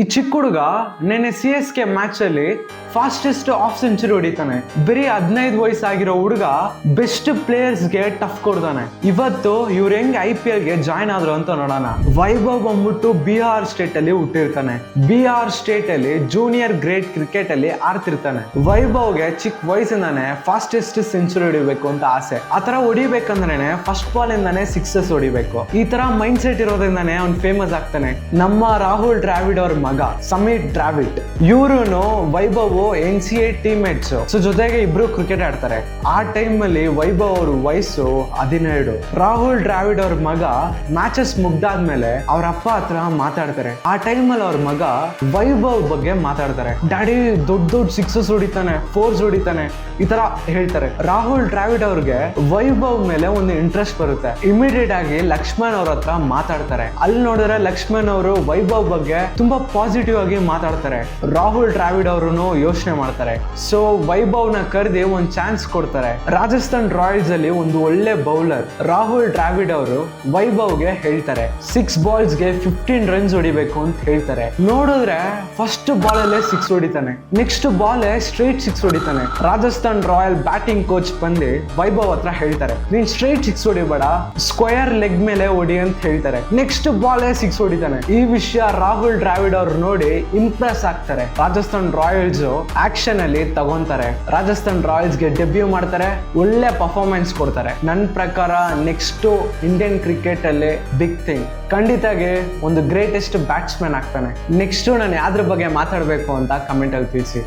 ಈ ಚಿಕ್ಕ ಹುಡುಗ ನೆನ್ನೆ CSK ಮ್ಯಾಚ್ ಅಲ್ಲಿ ಫಾಸ್ಟೆಸ್ಟ್ ಆಫ್ ಸೆಂಚುರಿ ಹೊಡಿತಾನೆ. ಬರೀ 15 ವಯಸ್ಸಾಗಿರೋ ಹುಡುಗ ಬೆಸ್ಟ್ ಪ್ಲೇಯರ್ಸ್ಗೆ ಟಫ್ ಕೊಡ್ತಾನೆ. ಇವತ್ತು ಇವ್ರು ಹೆಂಗ್ IPL ಗೆ ಜಾಯ್ನ್ ಆದ್ರು ಅಂತ ನೋಡೋಣ. ವೈಭವ್ ಬಂದ್ಬಿಟ್ಟು ಬಿಹಾರ್ ಸ್ಟೇಟ್ ಅಲ್ಲಿ ಹುಟ್ಟಿರ್ತಾನೆ. ಬಿಹಾರ್ ಸ್ಟೇಟ್ ಅಲ್ಲಿ ಜೂನಿಯರ್ ಗ್ರೇಡ್ ಕ್ರಿಕೆಟ್ ಅಲ್ಲಿ ಆಡ್ತಿರ್ತಾನೆ. ವೈಭವ್ಗೆ ಚಿಕ್ಕ ವಯಸ್ಸಿಂದಾನೆ ಫಾಸ್ಟೆಸ್ಟ್ ಸೆಂಚುರಿ ಹೊಡಿಬೇಕು ಅಂತ ಆಸೆ. ಆತರ ಹೊಡಿಬೇಕಂದ್ರೆ ಫಸ್ಟ್ ಬಾಲ್ ಇಂದಾನೆ ಸಿಕ್ಸಸ್ ಹೊಡಿಬೇಕು. ಈ ತರ ಮೈಂಡ್ ಸೆಟ್ ಇರೋದ್ರಿಂದಾನೆ ಅವ್ನು ಫೇಮಸ್ ಆಗ್ತಾನೆ. ನಮ್ಮ ರಾಹುಲ್ ದ್ರಾವಿಡ್ ಅವ್ರ ಮಗ ಸಮೀರ್ ದ್ರಾವಿಡ್, ಇವ್ರು ವೈಭವ್ NCA ಟೀಮ್ಮೇಟ್ಸ್. ಸೊ ಜೊತೆಗೆ ಇಬ್ರು ಕ್ರಿಕೆಟ್ ಆಡ್ತಾರೆ. ಆ ಟೈಮ್ ಅಲ್ಲಿ ವೈಭವ್ ಅವ್ರ ವಯಸ್ಸು 17. ರಾಹುಲ್ ದ್ರಾವಿಡ್ ಅವ್ರ ಮಗ ಮ್ಯಾಚಸ್ ಮುಗ್ದಾದ್ಮೇಲೆ ಅವ್ರ ಅಪ್ಪ ಹತ್ರ ಮಾತಾಡ್ತಾರೆ. ಆ ಟೈಮ್ ಅಲ್ಲಿ ಅವ್ರ ಮಗ ವೈಭವ್ ಬಗ್ಗೆ ಮಾತಾಡ್ತಾರೆ. ಡ್ಯಾಡಿ ದೊಡ್ಡ ದೊಡ್ಡ ಸಿಕ್ಸಸ್ ಹೊಡಿತಾನೆ, ಫೋರ್ಸ್ ಹೊಡಿತಾನೆ, ಈ ತರ ಹೇಳ್ತಾರೆ. ರಾಹುಲ್ ದ್ರಾವಿಡ್ ಅವ್ರಿಗೆ ವೈಭವ್ ಮೇಲೆ ಒಂದು ಇಂಟ್ರೆಸ್ಟ್ ಬರುತ್ತೆ. ಇಮಿಡಿಯೇಟ್ ಆಗಿ ಲಕ್ಷ್ಮಣ್ ಅವ್ರ ಹತ್ರ ಮಾತಾಡ್ತಾರೆ. ಅಲ್ಲಿ ನೋಡಿದ್ರೆ ಲಕ್ಷ್ಮಣ್ ಅವರು ವೈಭವ್ ಬಗ್ಗೆ ತುಂಬಾ ಪಾಸಿಟಿವ್ ಆಗಿ ಮಾತಾಡ್ತಾರೆ. ರಾಹುಲ್ ದ್ರಾವಿಡ್ ಅವರು ಯೋಚನೆ ಮಾಡ್ತಾರೆ. ಸೊ ವೈಭವ್ ನ ಕರೆದಿ ಒಂದು ಚಾನ್ಸ್ ಕೊಡ್ತಾರೆ. ರಾಜಸ್ಥಾನ್ ರಾಯಲ್ಸ್ ಅಲ್ಲಿ ಒಂದು ಒಳ್ಳೆ ಬೌಲರ್ ರಾಹುಲ್ ದ್ರಾವಿಡ್ ಅವರು ವೈಭವ್ಗೆ ಹೇಳ್ತಾರೆ 6 ಬಾಲ್ಸ್ ಗೆ 15 ರನ್ಸ್ ಹೊಡಿಬೇಕು ಅಂತ ಹೇಳ್ತಾರೆ. ನೋಡಿದ್ರೆ ಫಸ್ಟ್ ಬಾಲ್ ಅಲ್ಲೇ 6 ಹೊಡಿತಾನೆ. ನೆಕ್ಸ್ಟ್ ಬಾಲ್ ಸ್ಟ್ರೈಟ್ 6 ಹೊಡಿತಾನೆ. ರಾಜಸ್ಥಾನ್ ರಾಯಲ್ ಬ್ಯಾಟಿಂಗ್ ಕೋಚ್ ಬಂದು ವೈಭವ್ ಹತ್ರ ಹೇಳ್ತಾರೆ, ನೀನ್ ಸ್ಟ್ರೈಟ್ 6 ಹೊಡಿಬೇಡ, ಸ್ಕ್ವೇರ್ ಲೆಗ್ ಮೇಲೆ ಹೊಡಿ ಅಂತ ಹೇಳ್ತಾರೆ. ನೆಕ್ಸ್ಟ್ ಬಾಲ್ 6 ಹೊಡಿತಾನೆ. ಈ ವಿಷಯ ರಾಹುಲ್ ದ್ರಾವಿಡ್ ಅವ್ರು ನೋಡಿ ಇಂಪ್ರೆಸ್ ಆಗ್ತಾರೆ. ರಾಜಸ್ಥಾನ್ ರಾಯಲ್ಸ್ ಆಕ್ಷನ್ ಅಲ್ಲಿ ತಗೊಂತಾರೆ. ರಾಜಸ್ಥಾನ್ ರಾಯಲ್ಸ್ ಗೆ ಡೆಬ್ಯೂ ಮಾಡ್ತಾರೆ. ಒಳ್ಳೆ ಪರ್ಫಾರ್ಮೆನ್ಸ್ ಕೊಡ್ತಾರೆ. ನನ್ನ ಪ್ರಕಾರ ನೆಕ್ಸ್ಟ್ ಇಂಡಿಯನ್ ಕ್ರಿಕೆಟ್ ಅಲ್ಲಿ ಬಿಗ್ ಥಿಂಗ್. ಖಂಡಿತಾಗಿ ಒಂದು ಗ್ರೇಟೆಸ್ಟ್ ಬ್ಯಾಟ್ಸ್ಮನ್ ಆಗ್ತಾನೆ. ನೆಕ್ಸ್ಟ್ ನಾನು ಯಾವ್ದ್ರ ಬಗ್ಗೆ ಮಾತಾಡ್ಬೇಕು ಅಂತ ಕಮೆಂಟ್ ಅಲ್ಲಿ ತಿಳಿಸಿ.